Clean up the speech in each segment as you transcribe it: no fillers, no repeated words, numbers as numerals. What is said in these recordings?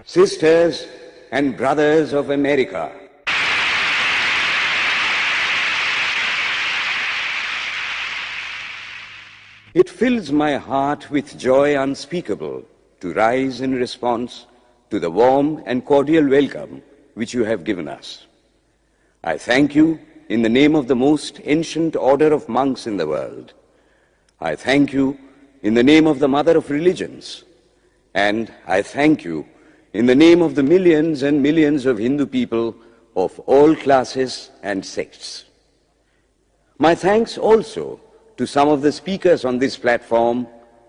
Sisters and brothers of America, it fills my heart with joy unspeakable to rise in response to the warm and cordial welcome which you have given us. I thank you in the name of the most ancient order of monks in the world. I thank you in the name of the mother of religions. And I thank you in the name of the millions and millions of Hindu people of all classes and sects. My thanks also to some of the speakers on this platform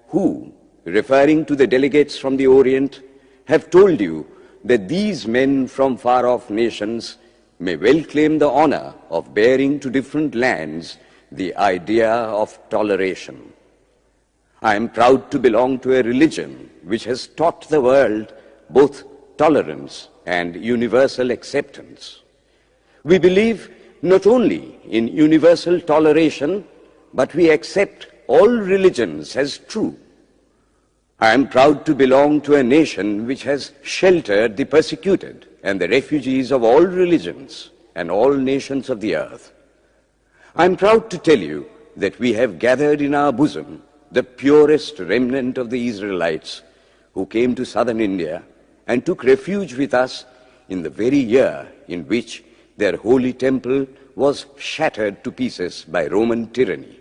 who, referring to the delegates from the Orient, have told you that these men from far-off nations may well claim the honor of bearing to different lands the idea of toleration. I am proud to belong to a religion which has taught the world both tolerance and universal acceptance. We believe not only in universal toleration, but we accept all religions as true. I am proud to belong to a nation which has sheltered the persecuted and the refugees of all religions and all nations of the earth. I am proud to tell you that we have gathered in our bosom the purest remnant of the Israelites who came to southern India and took refuge with us in the very year in which their holy temple was shattered to pieces by Roman tyranny.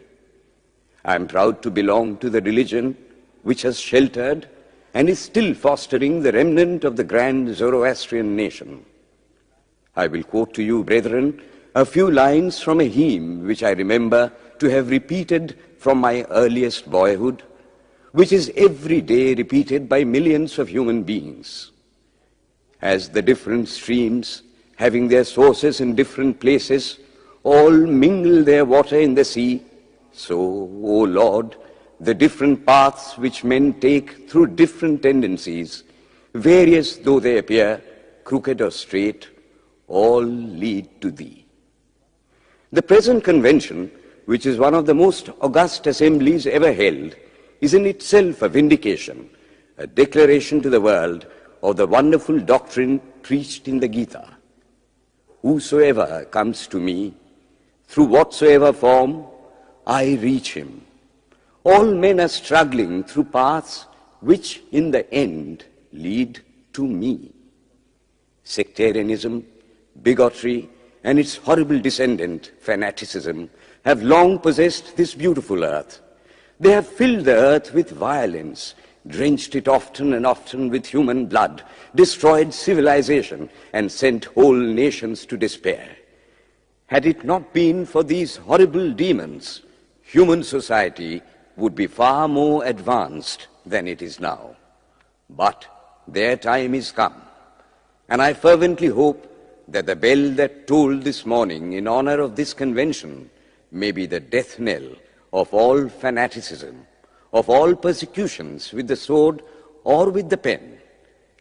I am proud to belong to the religion which has sheltered and is still fostering the remnant of the grand Zoroastrian nation. I will quote to you, brethren, a few lines from a hymn which I remember to have repeated from my earliest boyhood, which is every day repeated by millions of human beings. As the different streams, having their sources in different places, all mingle their water in the sea, so, O Lord, the different paths which men take through different tendencies, various though they appear, crooked or straight, all lead to Thee. The present convention, which is one of the most august assemblies ever held, is in itself a vindication, a declaration to the world of the wonderful doctrine preached in the Gita. Whosoever comes to me, through whatsoever form, I reach him. All men are struggling through paths which in the end lead to me. Sectarianism, bigotry, and its horrible descendant, fanaticism, have long possessed this beautiful earth. They have filled the earth with violence, drenched it often and often with human blood, destroyed civilization, and sent whole nations to despair. Had it not been for these horrible demons, human society would be far more advanced than it is now. But their time is come, and I fervently hope that the bell that tolled this morning in honor of this convention may be the death knell of all fanaticism, of all persecutions with the sword or with the pen,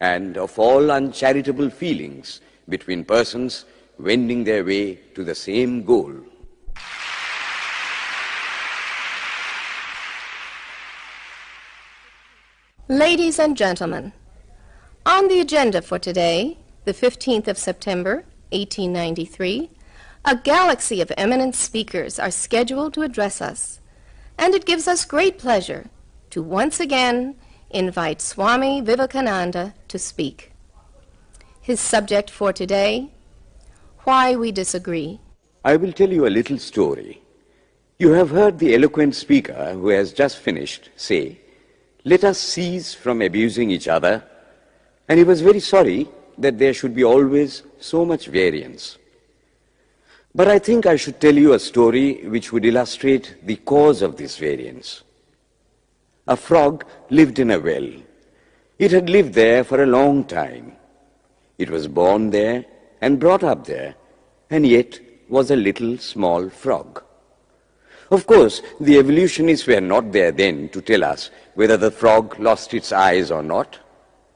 and of all uncharitable feelings between persons wending their way to the same goal. Ladies and gentlemen, on the agenda for today, the 15th of September, 1893, a galaxy of eminent speakers are scheduled to address us, and it gives us great pleasure to once again invite Swami Vivekananda to speak. His subject for today, Why We Disagree. I will tell you a little story. You have heard the eloquent speaker who has just finished say, "Let us cease from abusing each other," and he was very sorry that there should be always so much variance. But I think I should tell you a story which would illustrate the cause of this variance. A frog lived in a well. It had lived there for a long time. It was born there and brought up there, and yet was a little small frog. Of course, the evolutionists were not there then to tell us whether the frog lost its eyes or not,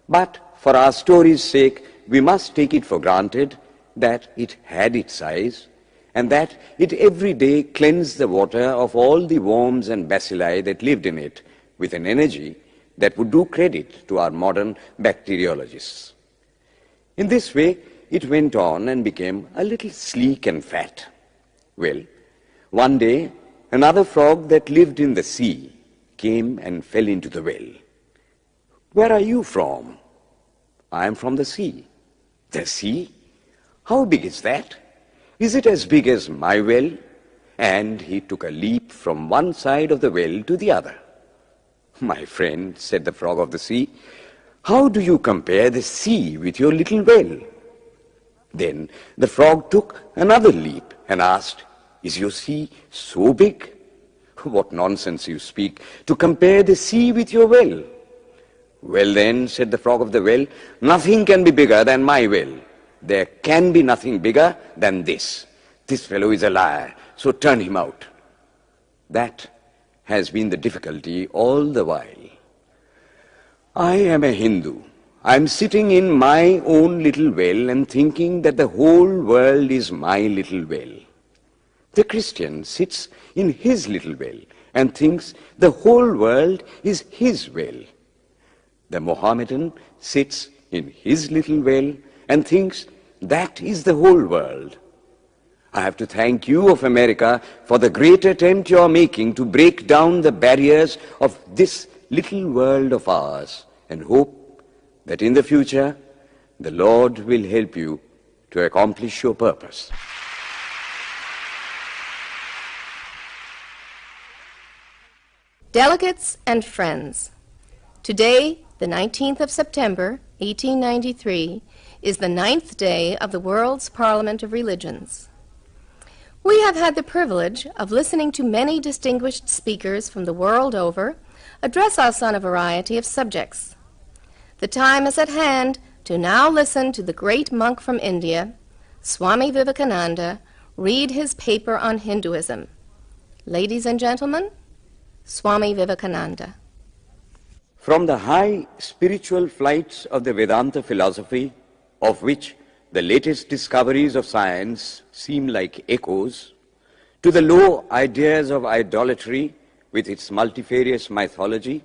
but for our story's sake, we must take it for granted that it had its eyes, and that it every day cleansed the water of all the worms and bacilli that lived in it with an energy that would do credit to our modern bacteriologists. In this way, it went on and became a little sleek and fat. Well, one day, another frog that lived in the sea came and fell into the well. "Where are you from?" "I am from the sea." "The sea? How big is that? Is it as big as my well?" And he took a leap from one side of the well to the other. "My friend," said the frog of the sea, "how do you compare the sea with your little well?" Then the frog took another leap and asked, "Is your sea so big?" "What nonsense you speak, to compare the sea with your well." "Well then," said the frog of the well, "nothing can be bigger than my well. There can be nothing bigger than this. This fellow is a liar, so turn him out." That has been the difficulty all the while. I am a Hindu. I am sitting in my own little well and thinking that the whole world is my little well. The Christian sits in his little well and thinks the whole world is his well. The Mohammedan sits in his little well and thinks that is the whole world. I have to thank you of America for the great attempt you are making to break down the barriers of this little world of ours, and hope that in the future the Lord will help you to accomplish your purpose. Delegates and friends, today, the 19th of September, 1893, is the 9th day of the World's Parliament of Religions. We have had the privilege of listening to many distinguished speakers from the world over address us on a variety of subjects. The time is at hand to now listen to the great monk from India, Swami Vivekananda, read his paper on Hinduism. Ladies and gentlemen, Swami Vivekananda. From the high spiritual flights of the Vedanta philosophy, of which the latest discoveries of science seem like echoes, to the low ideas of idolatry with its multifarious mythology,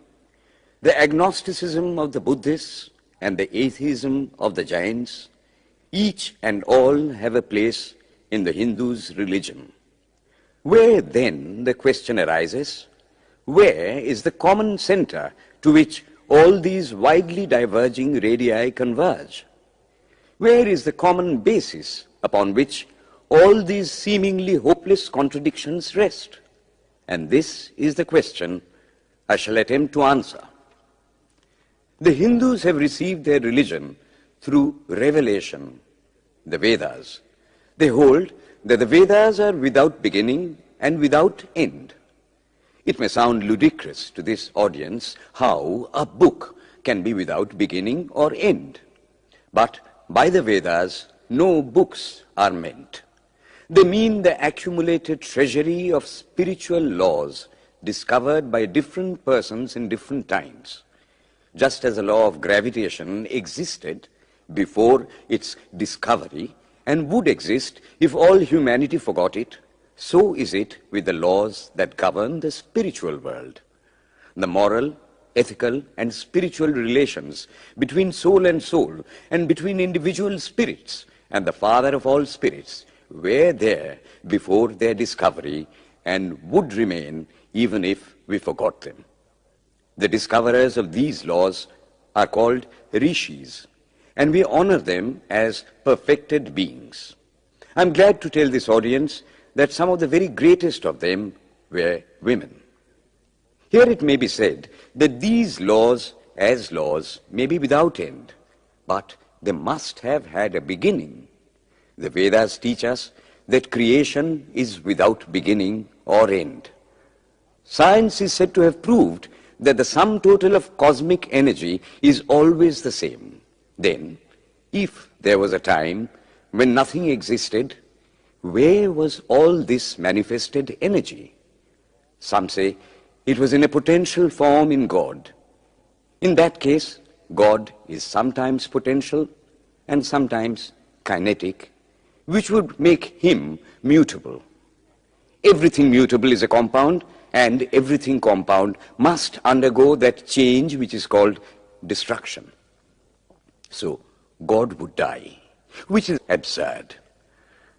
the agnosticism of the Buddhists and the atheism of the Jains, each and all have a place in the Hindu's religion. Where then, the question arises, where is the common center to which all these widely diverging radii converge? Where is the common basis upon which all these seemingly hopeless contradictions rest? And this is the question I shall attempt to answer. The Hindus have received their religion through revelation, the Vedas. They hold that the Vedas are without beginning and without end. It may sound ludicrous to this audience how a book can be without beginning or end. But by the Vedas, no books are meant. They mean the accumulated treasury of spiritual laws discovered by different persons in different times. Just as the law of gravitation existed before its discovery and would exist if all humanity forgot it, so is it with the laws that govern the spiritual world. The moral, ethical, and spiritual relations between soul and between individual spirits and the Father of all spirits were there before their discovery and would remain even if we forgot them. The discoverers of these laws are called rishis, and we honor them as perfected beings. I'm glad to tell this audience that some of the very greatest of them were women. Here it may be said that these laws, as laws, may be without end, but they must have had a beginning. The Vedas teach us that creation is without beginning or end. Science is said to have proved that the sum total of cosmic energy is always the same. Then, if there was a time when nothing existed, where was all this manifested energy? Some say it was in a potential form in God. In that case, God is sometimes potential and sometimes kinetic, which would make him mutable. Everything mutable is a compound, and everything compound must undergo that change which is called destruction. So, God would die, which is absurd.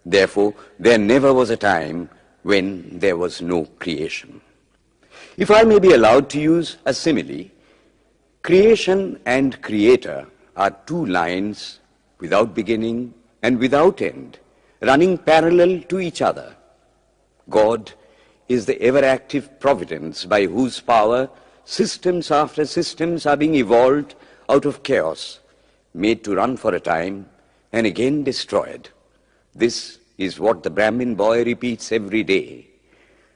Therefore, there never was a time when there was no creation. If I may be allowed to use a simile, creation and creator are two lines without beginning and without end, running parallel to each other. God is the ever-active providence by whose power systems after systems are being evolved out of chaos, made to run for a time and again destroyed. This is what the Brahmin boy repeats every day.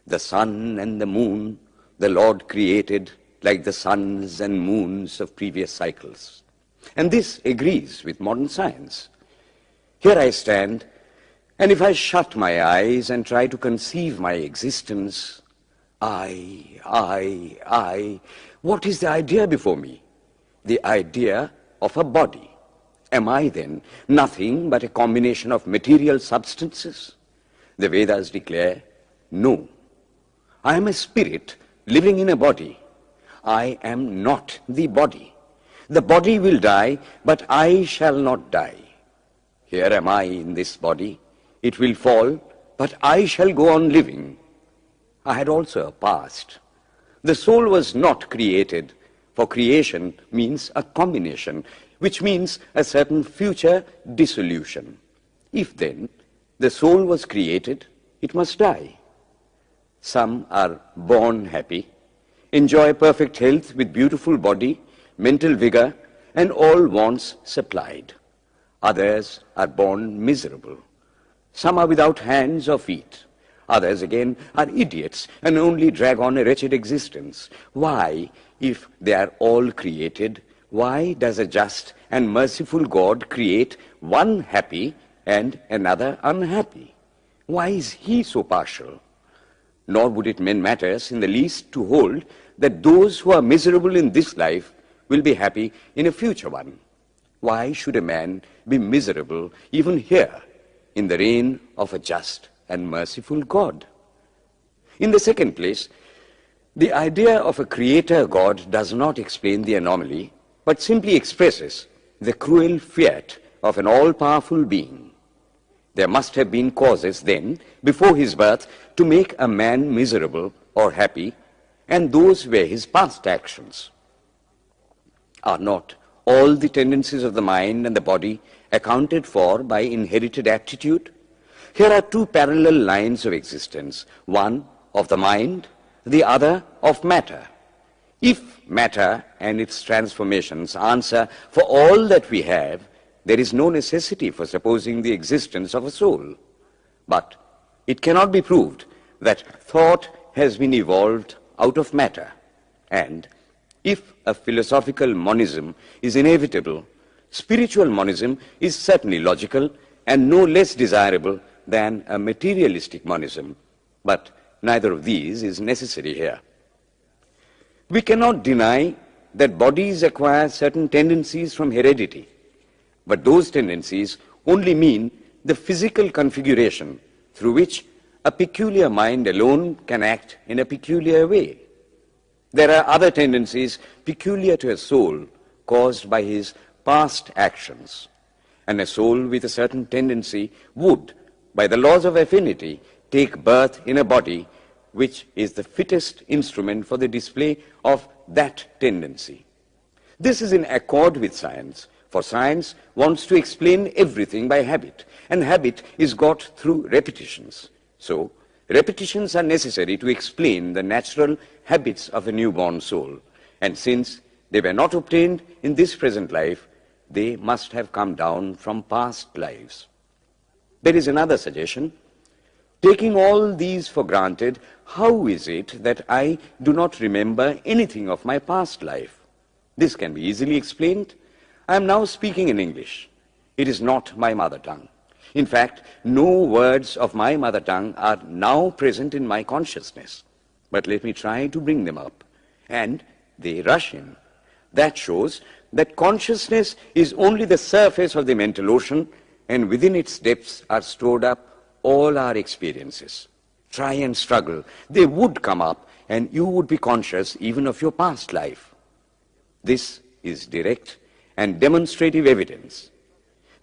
The sun and the moon the Lord created like the suns and moons of previous cycles. And this agrees with modern science. Here I stand, and if I shut my eyes and try to conceive my existence, what is the idea before me? The idea of a body. Am I then nothing but a combination of material substances? The Vedas declare, no. I am a spirit living in a body. I am not the body. The body will die, but I shall not die. Here am I in this body. It will fall, but I shall go on living. I had also a past. The soul was not created, for creation means a combination, which means a certain future dissolution. If then the soul was created, it must die. Some are born happy, enjoy perfect health with beautiful body, mental vigor, and all wants supplied. Others are born miserable. Some are without hands or feet. Others again are idiots and only drag on a wretched existence. Why, if they are all created, why does a just and merciful God create one happy and another unhappy? Why is he so partial? Nor would it mend matters in the least to hold that those who are miserable in this life will be happy in a future one. Why should a man be miserable even here in the reign of a just and merciful God? In the second place, the idea of a creator God does not explain the anomaly, but simply expresses the cruel fiat of an all-powerful being. There must have been causes then, before his birth, to make a man miserable or happy, and those were his past actions. Are not all the tendencies of the mind and the body accounted for by inherited aptitude? Here are two parallel lines of existence, one of the mind, the other of matter. If matter and its transformations answer for all that we have, there is no necessity for supposing the existence of a soul. But it cannot be proved that thought has been evolved out of matter. And if a philosophical monism is inevitable, spiritual monism is certainly logical and no less desirable than a materialistic monism. But neither of these is necessary here. We cannot deny that bodies acquire certain tendencies from heredity, but those tendencies only mean the physical configuration through which a peculiar mind alone can act in a peculiar way. There are other tendencies peculiar to a soul caused by his past actions, and a soul with a certain tendency would, by the laws of affinity, take birth in a body which is the fittest instrument for the display of that tendency. This is in accord with science, for science wants to explain everything by habit, and habit is got through repetitions. So, repetitions are necessary to explain the natural habits of a newborn soul, and since they were not obtained in this present life, they must have come down from past lives. There is another suggestion. Taking all these for granted, how is it that I do not remember anything of my past life? This can be easily explained. I am now speaking in English. It is not my mother tongue. In fact, no words of my mother tongue are now present in my consciousness. But let me try to bring them up. And they rush in. That shows that consciousness is only the surface of the mental ocean, and within its depths are stored up all our experiences. Try and struggle. They would come up, and you would be conscious even of your past life. This is direct and demonstrative evidence.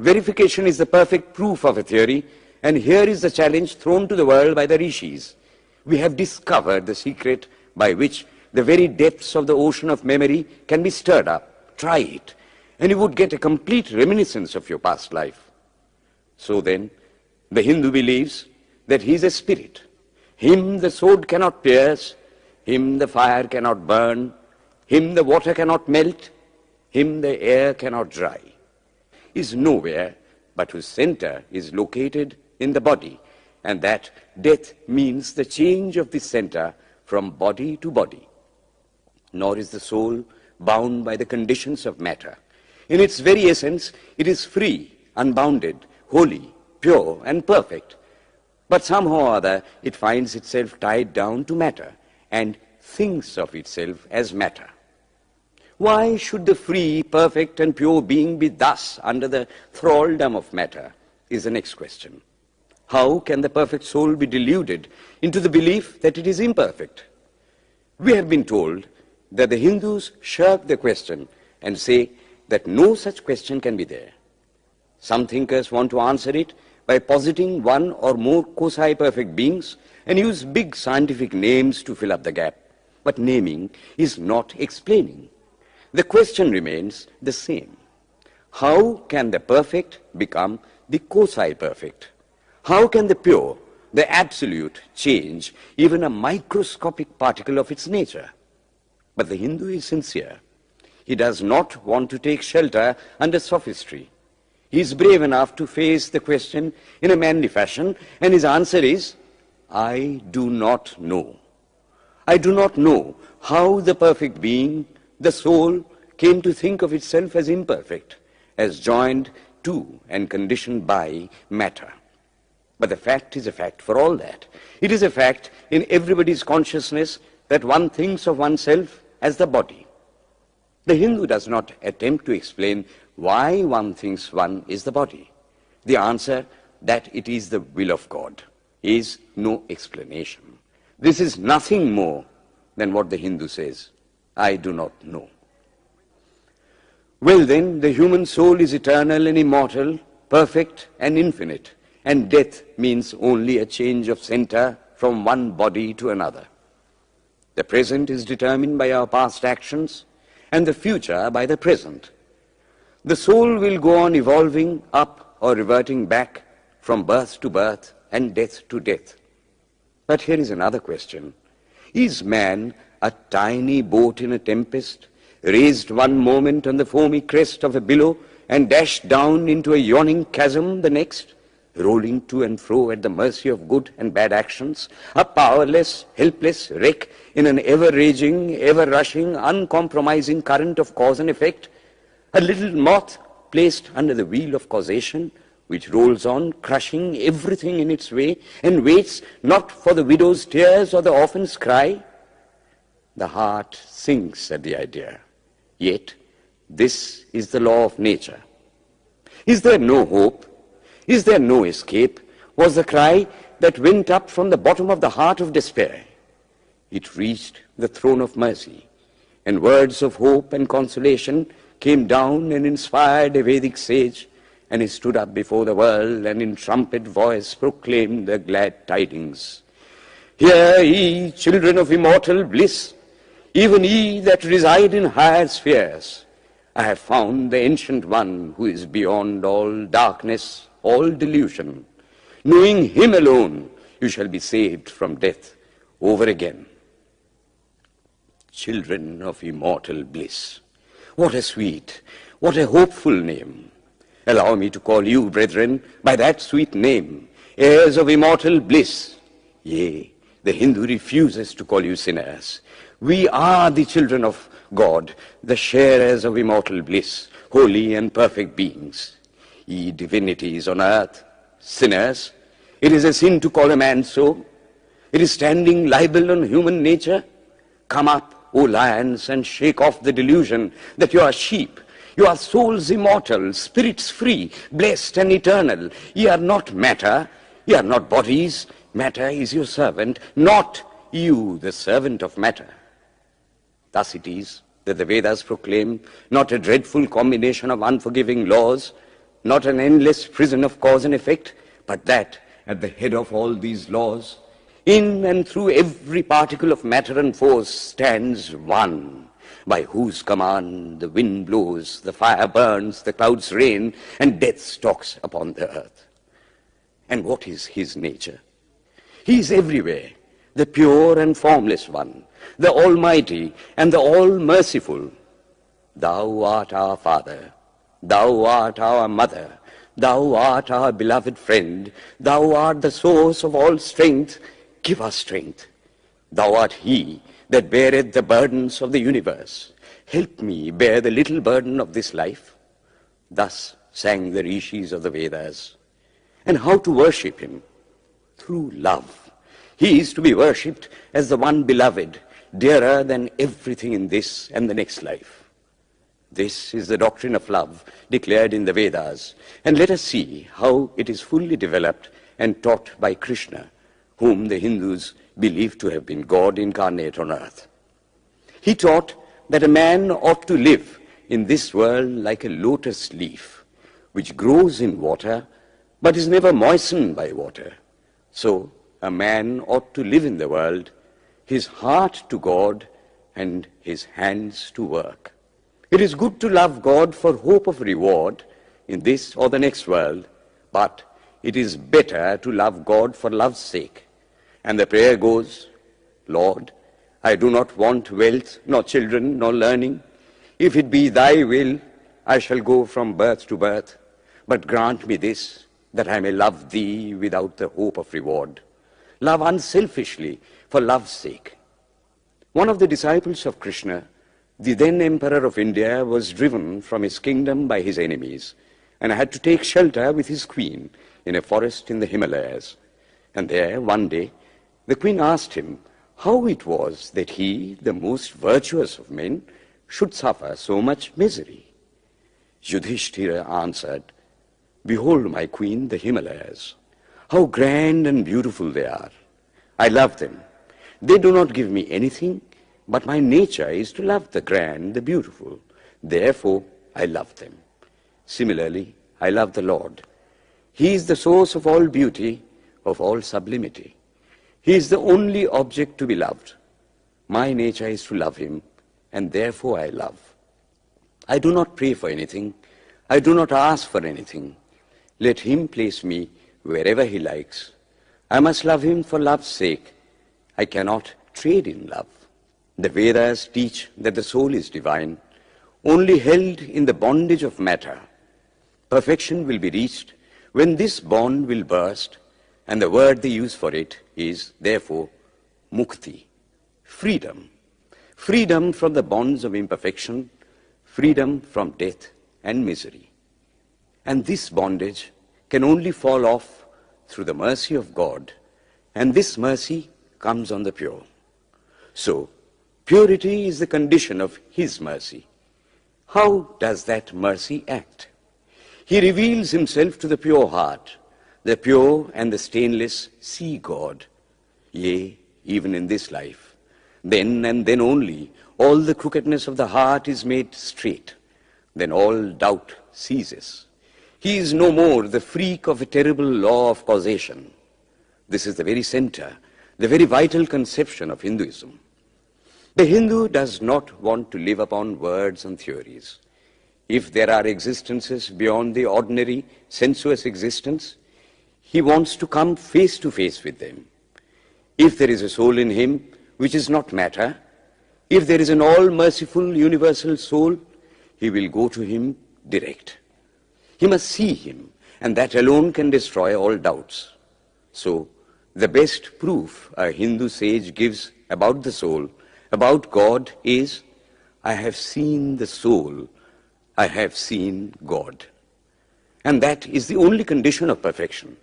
Verification is the perfect proof of a theory, and here is the challenge thrown to the world by the rishis. We have discovered the secret by which the very depths of the ocean of memory can be stirred up. Try it, and you would get a complete reminiscence of your past life. So then, the Hindu believes that he is a spirit. Him the sword cannot pierce, him the fire cannot burn, him the water cannot melt, him the air cannot dry. He is nowhere, but whose center is located in the body, and that death means the change of this center from body to body. Nor is the soul bound by the conditions of matter. In its very essence, it is free, unbounded, holy, pure, and perfect. But somehow or other, it finds itself tied down to matter and thinks of itself as matter. Why should the free, perfect, and pure being be thus under the thraldom of matter, is the next question. How can the perfect soul be deluded into the belief that it is imperfect? We have been told that the Hindus shirk the question and say that no such question can be there. Some thinkers want to answer it by positing one or more quasi-perfect beings and use big scientific names to fill up the gap. But naming is not explaining. The question remains the same. How can the perfect become the quasi-perfect? How can the pure, the absolute, change even a microscopic particle of its nature? But the Hindu is sincere. He does not want to take shelter under sophistry. He is brave enough to face the question in a manly fashion, and his answer is, I do not know. I do not know how the perfect being, the soul, came to think of itself as imperfect, as joined to and conditioned by matter. But the fact is a fact for all that. It is a fact in everybody's consciousness that one thinks of oneself as the body. The Hindu does not attempt to explain why one thinks one is the body. The answer, that it is the will of God, is no explanation. This is nothing more than what the Hindu says, I do not know. Well then, the human soul is eternal and immortal, perfect and infinite, and death means only a change of center from one body to another. The present is determined by our past actions, and the future by the present. The soul will go on evolving up or reverting back from birth to birth and death to death. But here is another question. Is man a tiny boat in a tempest, raised one moment on the foamy crest of a billow and dashed down into a yawning chasm the next, rolling to and fro at the mercy of good and bad actions, a powerless, helpless wreck in an ever-raging, ever-rushing, uncompromising current of cause and effect, a little moth placed under the wheel of causation, which rolls on, crushing everything in its way, and waits not for the widow's tears or the orphan's cry? The heart sinks at the idea. Yet, this is the law of nature. Is there no hope? Is there no escape? Was the cry that went up from the bottom of the heart of despair. It reached the throne of mercy, and words of hope and consolation came down and inspired a Vedic sage, and he stood up before the world and in trumpet voice proclaimed the glad tidings. Hear ye, children of immortal bliss, even ye that reside in higher spheres. I have found the ancient one who is beyond all darkness, all delusion. Knowing him alone, you shall be saved from death over again. Children of immortal bliss. What a sweet, what a hopeful name. Allow me to call you, brethren, by that sweet name, heirs of immortal bliss. Yea, the Hindu refuses to call you sinners. We are the children of God, the sharers of immortal bliss, holy and perfect beings. Ye divinities on earth, sinners, it is a sin to call a man so. It is standing libel on human nature. Come up, O lions, and shake off the delusion that you are sheep. You are souls immortal, spirits free, blessed and eternal. Ye are not matter, ye are not bodies. Matter is your servant, not you the servant of matter. Thus it is that the Vedas proclaim not a dreadful combination of unforgiving laws, not an endless prison of cause and effect, but that at the head of all these laws, in and through every particle of matter and force stands one, by whose command the wind blows, the fire burns, the clouds rain, and death stalks upon the earth. And what is his nature? He is everywhere, the pure and formless one, the Almighty and the All-Merciful. Thou art our Father, thou art our Mother, thou art our beloved friend, thou art the source of all strength, give us strength. Thou art he that beareth the burdens of the universe. Help me bear the little burden of this life. Thus sang the rishis of the Vedas. And how to worship him? Through love. He is to be worshipped as the one beloved, dearer than everything in this and the next life. This is the doctrine of love declared in the Vedas, and let us see how it is fully developed and taught by Krishna, whom the Hindus believe to have been God incarnate on earth. He taught that a man ought to live in this world like a lotus leaf, which grows in water but is never moistened by water. So a man ought to live in the world, his heart to God and his hands to work. It is good to love God for hope of reward in this or the next world, but it is better to love God for love's sake. And the prayer goes, Lord, I do not want wealth, nor children, nor learning. If it be thy will, I shall go from birth to birth. But grant me this, that I may love thee without the hope of reward. Love unselfishly for love's sake. One of the disciples of Krishna, the then Emperor of India, was driven from his kingdom by his enemies and had to take shelter with his queen in a forest in the Himalayas. And there, one day, the queen asked him how it was that he, the most virtuous of men, should suffer so much misery. Yudhishthira answered, Behold, my queen, the Himalayas. How grand and beautiful they are. I love them. They do not give me anything, but my nature is to love the grand, the beautiful. Therefore, I love them. Similarly, I love the Lord. He is the source of all beauty, of all sublimity. He is the only object to be loved. My nature is to love him, and therefore I love. I do not pray for anything. I do not ask for anything. Let him place me wherever he likes. I must love him for love's sake. I cannot trade in love. The Vedas teach that the soul is divine, only held in the bondage of matter. Perfection will be reached when this bond will burst, and the word they use for it is, therefore, mukti, freedom. Freedom from the bonds of imperfection, freedom from death and misery. And this bondage can only fall off through the mercy of God, and this mercy comes on the pure. So, purity is the condition of his mercy. How does that mercy act? He reveals himself to the pure heart. The pure and the stainless see God, yea, even in this life. Then and then only all the crookedness of the heart is made straight. Then all doubt ceases. He is no more the freak of a terrible law of causation. This is the very center, the very vital conception of Hinduism. The Hindu does not want to live upon words and theories. If there are existences beyond the ordinary sensuous existence, he wants to come face to face with them. If there is a soul in him which is not matter, if there is an all-merciful universal soul, he will go to him direct. He must see him, and that alone can destroy all doubts. So, the best proof a Hindu sage gives about the soul, about God, is, I have seen the soul, I have seen God. And that is the only condition of perfection.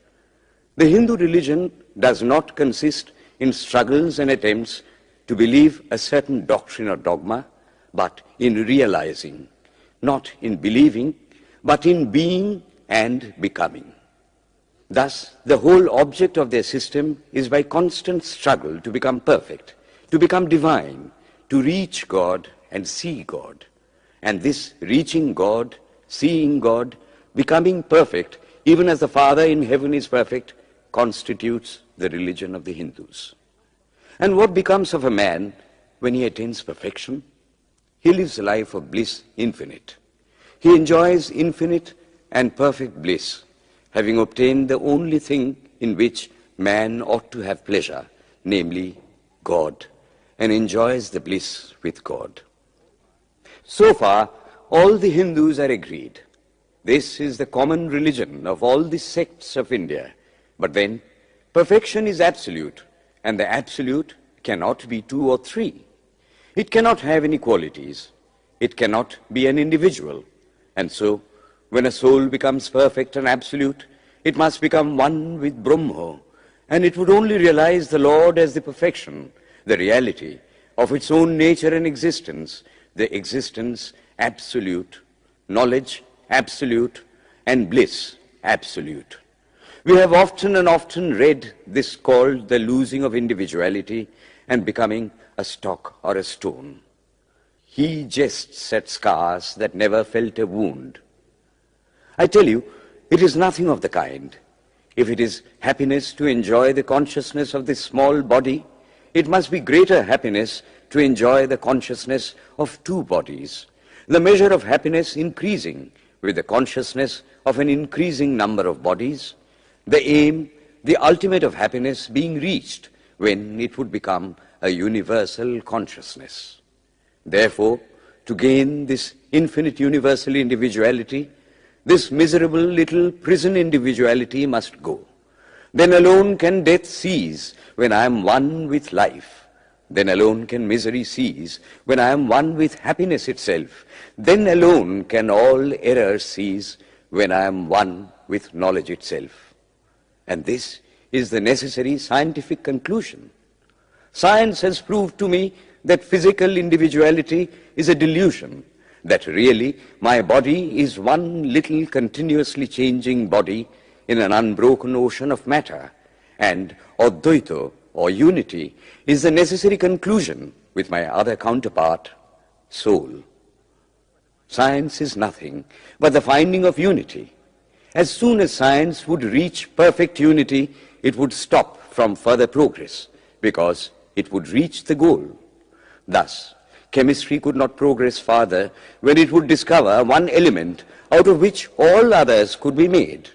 The Hindu religion does not consist in struggles and attempts to believe a certain doctrine or dogma, but in realizing, not in believing, but in being and becoming. Thus, the whole object of their system is by constant struggle to become perfect, to become divine, to reach God and see God. And this reaching God, seeing God, becoming perfect, even as the Father in heaven is perfect, constitutes the religion of the Hindus. And what becomes of a man when he attains perfection? He lives a life of bliss infinite. He enjoys infinite and perfect bliss, having obtained the only thing in which man ought to have pleasure, namely God, and enjoys the bliss with God. So far, all the Hindus are agreed. This is the common religion of all the sects of India. But then, perfection is absolute, and the absolute cannot be two or three. It cannot have any qualities. It cannot be an individual. And so, when a soul becomes perfect and absolute, it must become one with Brahma, and it would only realize the Lord as the perfection, the reality of its own nature and existence, the existence absolute, knowledge absolute, and bliss absolute. We have often and often read this called the losing of individuality and becoming a stock or a stone. He jests at scars that never felt a wound. I tell you, it is nothing of the kind. If it is happiness to enjoy the consciousness of this small body, it must be greater happiness to enjoy the consciousness of two bodies, the measure of happiness increasing with the consciousness of an increasing number of bodies, the aim, the ultimate of happiness being reached when it would become a universal consciousness. Therefore, to gain this infinite universal individuality, this miserable little prison individuality must go. Then alone can death cease when I am one with life. Then alone can misery cease when I am one with happiness itself. Then alone can all error cease when I am one with knowledge itself. And this is the necessary scientific conclusion. Science has proved to me that physical individuality is a delusion, that really my body is one little continuously changing body in an unbroken ocean of matter, and Advaita, or unity, is the necessary conclusion with my other counterpart, soul. Science is nothing but the finding of unity. As soon as science would reach perfect unity, it would stop from further progress, because it would reach the goal. Thus, chemistry could not progress farther when it would discover one element out of which all others could be made.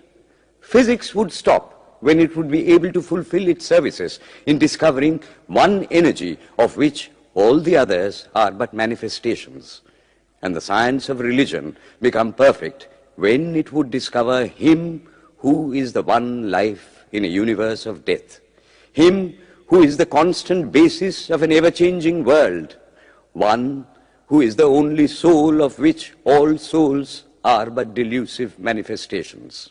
Physics would stop when it would be able to fulfill its services in discovering one energy of which all the others are but manifestations. And the science of religion become perfect when it would discover Him who is the one life in a universe of death, Him who is the constant basis of an ever-changing world, one who is the only soul of which all souls are but delusive manifestations.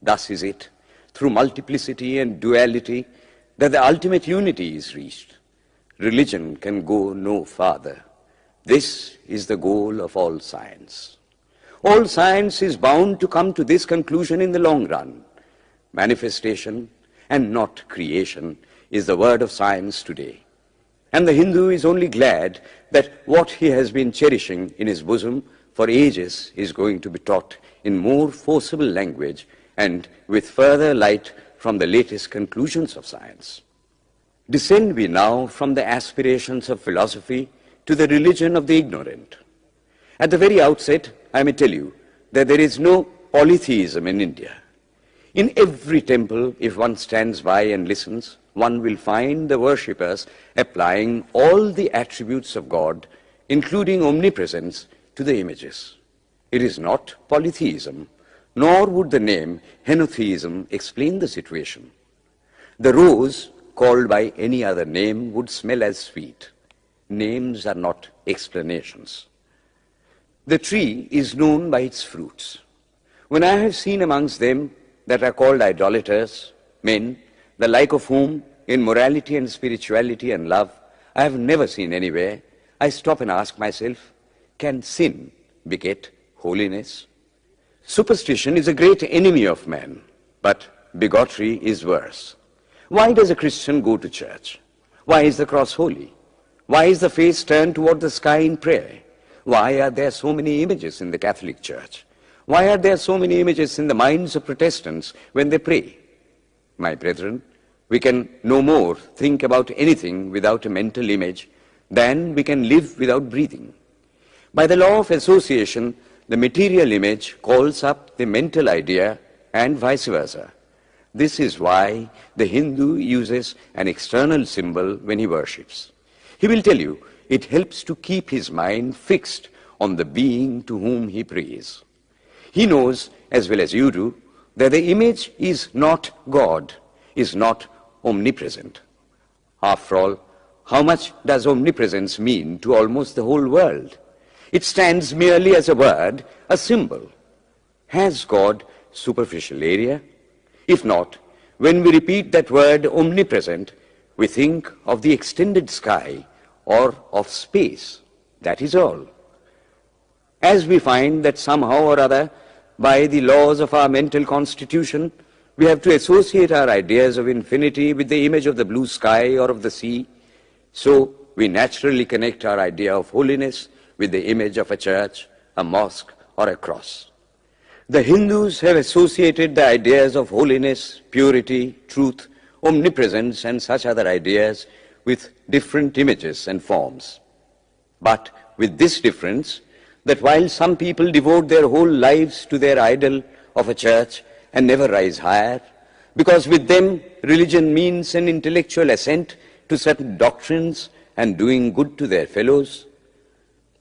Thus is it, through multiplicity and duality, that the ultimate unity is reached. Religion can go no farther. This is the goal of all science. All science is bound to come to this conclusion in the long run. Manifestation and not creation is the word of science today. And the Hindu is only glad that what he has been cherishing in his bosom for ages is going to be taught in more forcible language and with further light from the latest conclusions of science. Descend we now from the aspirations of philosophy to the religion of the ignorant. At the very outset, I may tell you that there is no polytheism in India. In every temple, if one stands by and listens, one will find the worshippers applying all the attributes of God, including omnipresence, to the images. It is not polytheism, nor would the name henotheism explain the situation. The rose, called by any other name, would smell as sweet. Names are not explanations. The tree is known by its fruits. When I have seen amongst them that are called idolaters, men, the like of whom in morality and spirituality and love I have never seen anywhere, I stop and ask myself, can sin beget holiness? Superstition is a great enemy of man, but bigotry is worse. Why does a Christian go to church? Why is the cross holy? Why is the face turned toward the sky in prayer? Why are there so many images in the Catholic Church? Why are there so many images in the minds of Protestants when they pray? My brethren, we can no more think about anything without a mental image than we can live without breathing. By the law of association, the material image calls up the mental idea and vice versa. This is why the Hindu uses an external symbol when he worships. He will tell you it helps to keep his mind fixed on the being to whom he prays. He knows, as well as you do, that the image is not God, is not omnipresent. After all, how much does omnipresence mean to almost the whole world? It stands merely as a word, a symbol. Has God superficial area? If not, when we repeat that word omnipresent, we think of the extended sky or of space. That is all. As we find that somehow or other, by the laws of our mental constitution, we have to associate our ideas of infinity with the image of the blue sky or of the sea, so we naturally connect our idea of holiness with the image of a church, a mosque, or a cross. The Hindus have associated the ideas of holiness, purity, truth, omnipresence, and such other ideas with different images and forms. But with this difference, that while some people devote their whole lives to their idol of a church and never rise higher, because with them religion means an intellectual assent to certain doctrines and doing good to their fellows,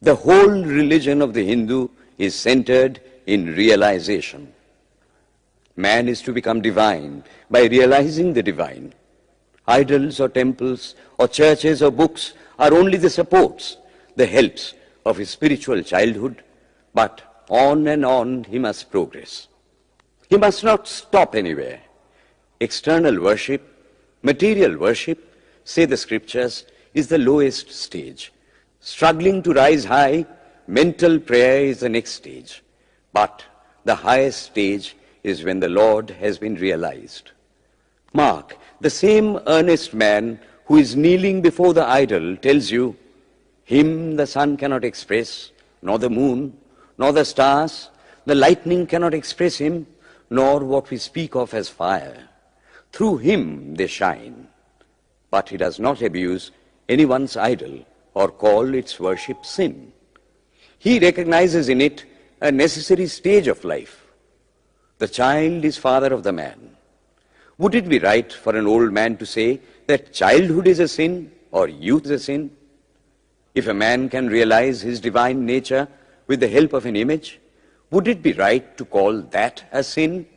the whole religion of the Hindu is centered in realization. Man is to become divine by realizing the divine. Idols or temples or churches or books are only the supports, the helps of his spiritual childhood, but on and on he must progress. He must not stop anywhere. External worship, material worship, say the scriptures, is the lowest stage. Struggling to rise high, mental prayer is the next stage. But the highest stage is when the Lord has been realized. Mark, the same earnest man who is kneeling before the idol tells you, him the sun cannot express, nor the moon, nor the stars, the lightning cannot express him, nor what we speak of as fire. Through him they shine. But he does not abuse anyone's idol or call its worship sin. He recognizes in it a necessary stage of life. The child is father of the man. Would it be right for an old man to say that childhood is a sin or youth is a sin? If a man can realize his divine nature with the help of an image, would it be right to call that a sin?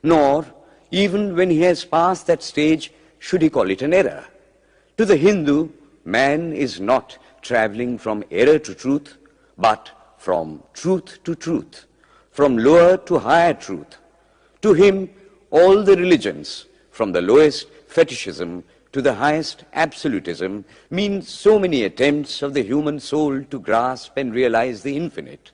Nor, even when he has passed that stage, should he call it an error. To the Hindu, man is not traveling from error to truth, but from truth to truth, from lower to higher truth. To him, all the religions, from the lowest fetishism to the highest absolutism, mean so many attempts of the human soul to grasp and realize the infinite,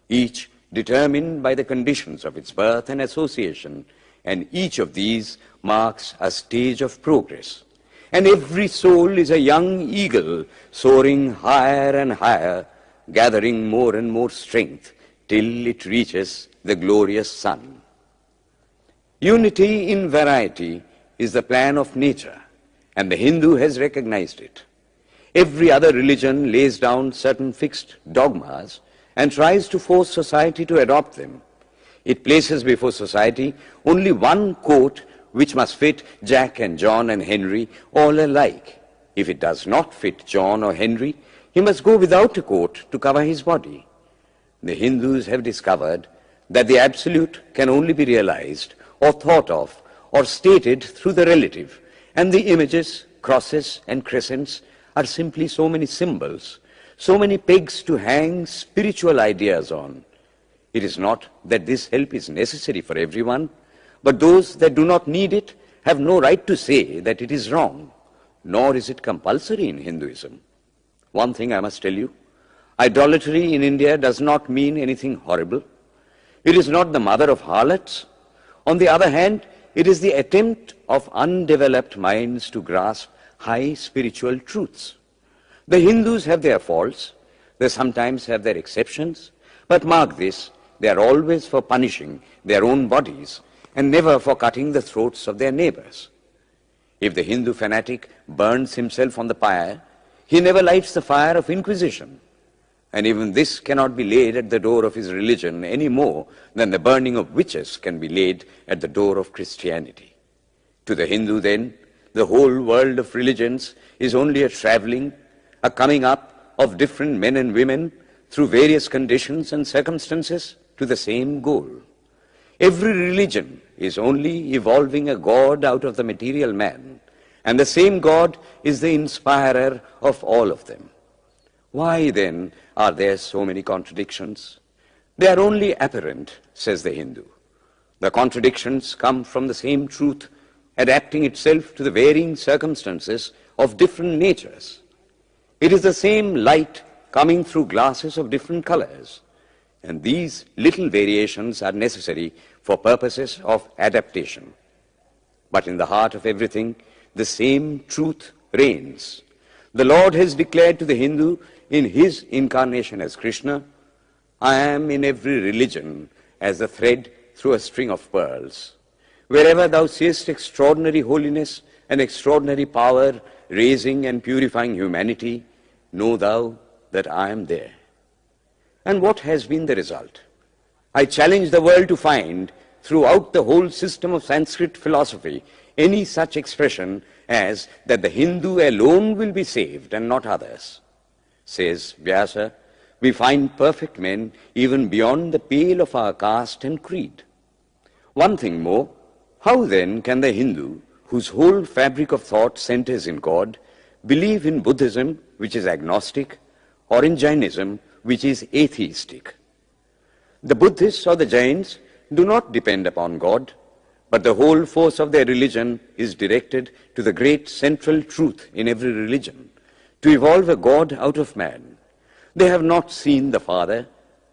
each determined by the conditions of its birth and association, and each of these marks a stage of progress. And every soul is a young eagle soaring higher and higher, gathering more and more strength till it reaches the glorious sun. Unity in variety is the plan of nature, and the Hindu has recognized it. Every other religion lays down certain fixed dogmas and tries to force society to adopt them. It places before society only one coat which must fit Jack and John and Henry all alike. If it does not fit John or Henry, he must go without a coat to cover his body. The Hindus have discovered that the absolute can only be realized or thought of or stated through the relative, and the images, crosses and crescents are simply so many symbols, so many pegs to hang spiritual ideas on. It is not that this help is necessary for everyone, but those that do not need it have no right to say that it is wrong, nor is it compulsory in Hinduism. One thing I must tell you, idolatry in India does not mean anything horrible. It is not the mother of harlots. On the other hand, it is the attempt of undeveloped minds to grasp high spiritual truths. The Hindus have their faults, they sometimes have their exceptions, but mark this, they are always for punishing their own bodies and never for cutting the throats of their neighbors. If the Hindu fanatic burns himself on the pyre, he never lights the fire of inquisition. And even this cannot be laid at the door of his religion any more than the burning of witches can be laid at the door of Christianity. To the Hindu, then, the whole world of religions is only a traveling, a coming up of different men and women through various conditions and circumstances to the same goal. Every religion is only evolving a God out of the material man, and the same God is the inspirer of all of them. Why, then, are there so many contradictions? They are only apparent, says the Hindu. The contradictions come from the same truth, adapting itself to the varying circumstances of different natures. It is the same light coming through glasses of different colors, and these little variations are necessary for purposes of adaptation. But in the heart of everything, the same truth reigns. The Lord has declared to the Hindu in his incarnation as Krishna, I am in every religion as a thread through a string of pearls. Wherever thou seest extraordinary holiness and extraordinary power raising and purifying humanity, know thou that I am there. And what has been the result? I challenge the world to find throughout the whole system of Sanskrit philosophy any such expression as that the Hindu alone will be saved and not others. Says Vyasa, we find perfect men even beyond the pale of our caste and creed. One thing more, how then can the Hindu, whose whole fabric of thought centers in God, believe in Buddhism, which is agnostic, or in Jainism, which is atheistic? The Buddhists or the Jains do not depend upon God, but the whole force of their religion is directed to the great central truth in every religion, to evolve a God out of man. They have not seen the Father,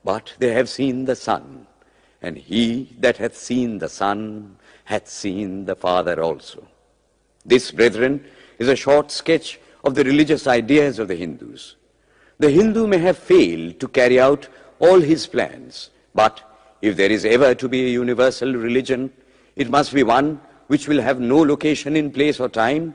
but they have seen the Son. And he that hath seen the Son hath seen the Father also. This, brethren, is a short sketch of the religious ideas of the Hindus. The Hindu may have failed to carry out all his plans, but if there is ever to be a universal religion, it must be one which will have no location in place or time,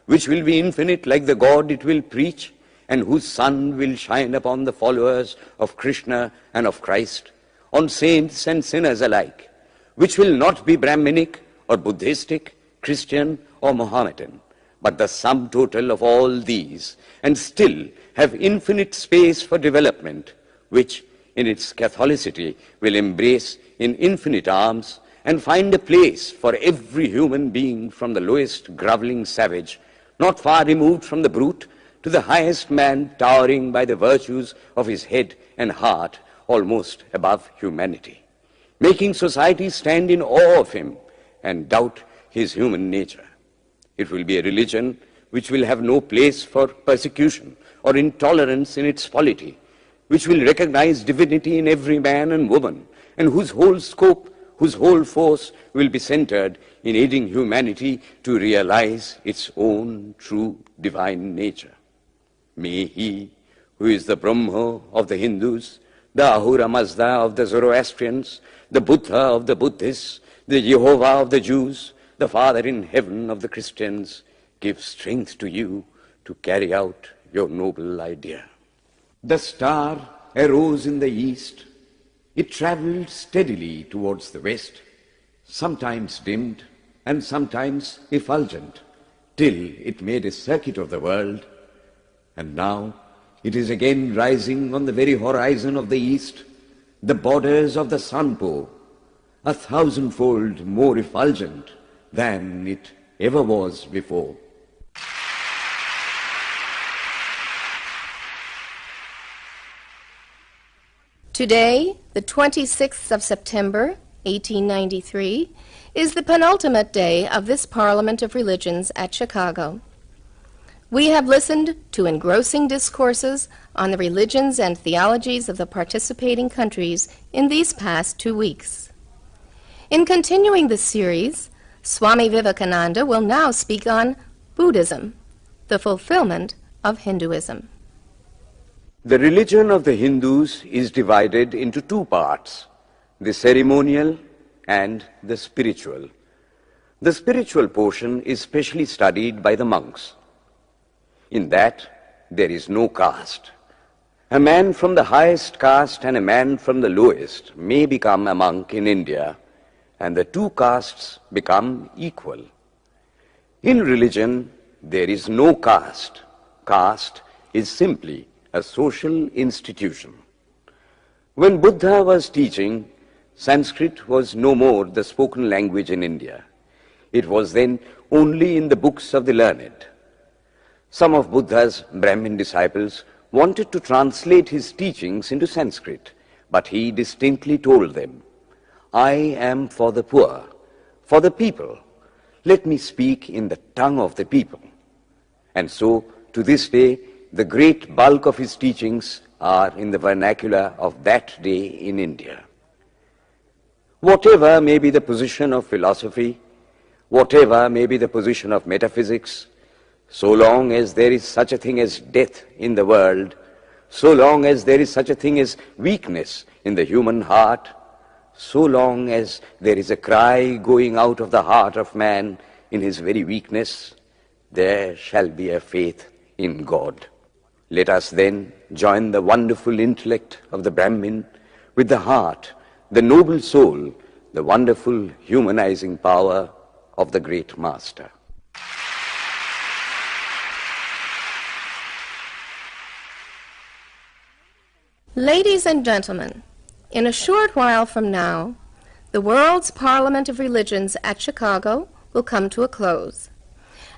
which will be infinite like the God it will preach, and whose sun will shine upon the followers of Krishna and of Christ, on saints and sinners alike, which will not be Brahminic or Buddhistic, Christian or Mohammedan, but the sum total of all these, and still have infinite space for development, which in its Catholicity will embrace in infinite arms and find a place for every human being from the lowest groveling savage, not far removed from the brute, to the highest man towering by the virtues of his head and heart almost above humanity, making society stand in awe of him and doubt his human nature. It will be a religion which will have no place for persecution or intolerance in its polity, which will recognize divinity in every man and woman, and whose whole scope, whose whole force will be centered in aiding humanity to realize its own true divine nature. May he, who is the Brahma of the Hindus, the Ahura Mazda of the Zoroastrians, the Buddha of the Buddhists, the Jehovah of the Jews, the Father in heaven of the Christians, give strength to you to carry out your noble idea. The star arose in the east. It traveled steadily towards the west, sometimes dimmed and sometimes effulgent, till it made a circuit of the world. And now it is again rising on the very horizon of the east, the borders of the sun-bow, 1,000-fold more effulgent than it ever was before. Today, the 26th of September, 1893, is the penultimate day of this Parliament of Religions at Chicago. We have listened to engrossing discourses on the religions and theologies of the participating countries in these past 2 weeks. In continuing this series, Swami Vivekananda will now speak on Buddhism, the fulfillment of Hinduism. The religion of the Hindus is divided into two parts, the ceremonial and the spiritual. The spiritual portion is specially studied by the monks. In that, there is no caste. A man from the highest caste and a man from the lowest may become a monk in India, and the two castes become equal. In religion, there is no caste. Caste is simply a social institution. When Buddha was teaching, Sanskrit was no more the spoken language in India. It was then only in the books of the learned. Some of Buddha's Brahmin disciples wanted to translate his teachings into Sanskrit, but he distinctly told them, "I am for the poor, for the people. Let me speak in the tongue of the people." And so, to this day, the great bulk of his teachings are in the vernacular of that day in India. Whatever may be the position of philosophy, whatever may be the position of metaphysics, so long as there is such a thing as death in the world, so long as there is such a thing as weakness in the human heart, so long as there is a cry going out of the heart of man in his very weakness, there shall be a faith in God. Let us then join the wonderful intellect of the Brahmin with the heart, the noble soul, the wonderful humanizing power of the great Master. Ladies and gentlemen, in a short while from now, the World's Parliament of Religions at Chicago will come to a close.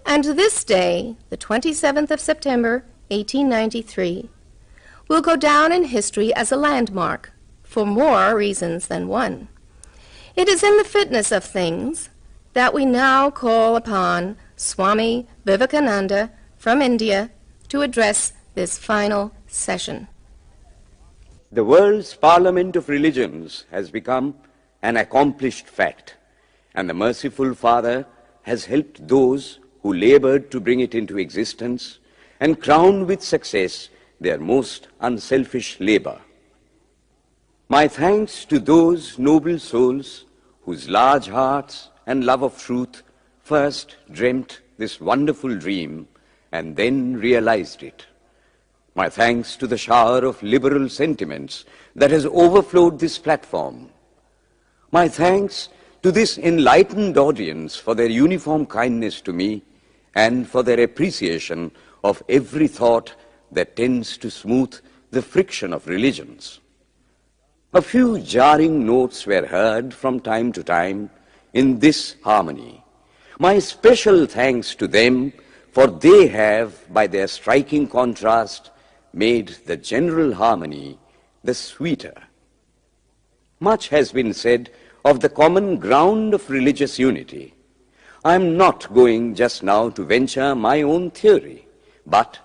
And this day, the 27th of September, 1893, will go down in history as a landmark for more reasons than one. It is in the fitness of things that we now call upon Swami Vivekananda from India to address this final session. The world's Parliament of Religions has become an accomplished fact, and the merciful Father has helped those who labored to bring it into existence and crown with success their most unselfish labor. My thanks to those noble souls whose large hearts and love of truth first dreamt this wonderful dream and then realized it. My thanks to the shower of liberal sentiments that has overflowed this platform. My thanks to this enlightened audience for their uniform kindness to me and for their appreciation of every thought that tends to smooth the friction of religions. A few jarring notes were heard from time to time in this harmony. My special thanks to them, for they have, by their striking contrast, made the general harmony the sweeter. Much has been said of the common ground of religious unity. I am not going just now to venture my own theory, but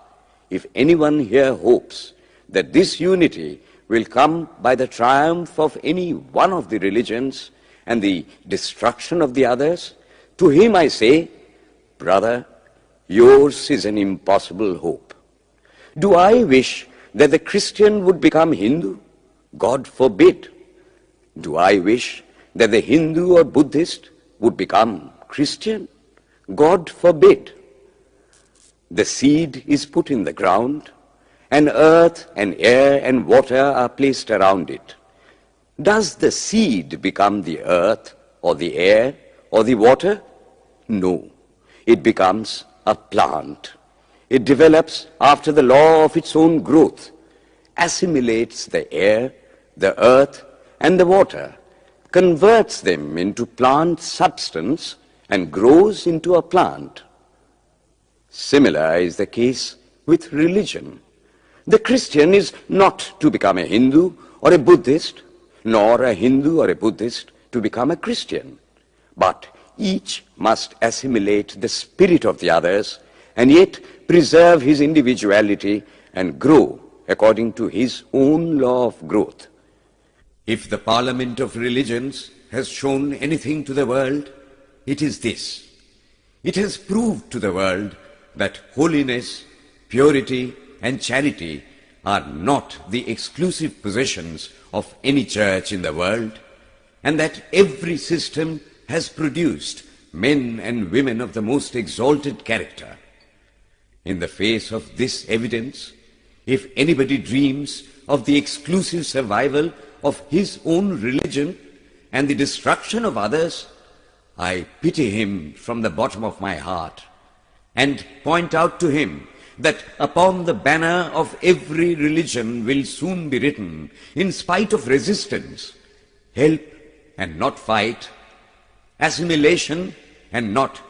if anyone here hopes that this unity will come by the triumph of any one of the religions and the destruction of the others, to him I say, brother, yours is an impossible hope. Do I wish that the Christian would become Hindu? God forbid. Do I wish that the Hindu or Buddhist would become Christian? God forbid. The seed is put in the ground, and earth and air and water are placed around it. Does the seed become the earth or the air or the water? No. It becomes a plant. It develops after the law of its own growth, assimilates the air, the earth, and the water, converts them into plant substance, and grows into a plant. Similar is the case with religion. The Christian is not to become a Hindu or a Buddhist, nor a Hindu or a Buddhist to become a Christian, but each must assimilate the spirit of the others and yet preserve his individuality and grow according to his own law of growth. If the Parliament of Religions has shown anything to the world, it is this. It has proved to the world that holiness, purity, and charity are not the exclusive possessions of any church in the world, and that every system has produced men and women of the most exalted character. In the face of this evidence, if anybody dreams of the exclusive survival of his own religion and the destruction of others, I pity him from the bottom of my heart and point out to him that upon the banner of every religion will soon be written, in spite of resistance, help and not fight, assimilation and not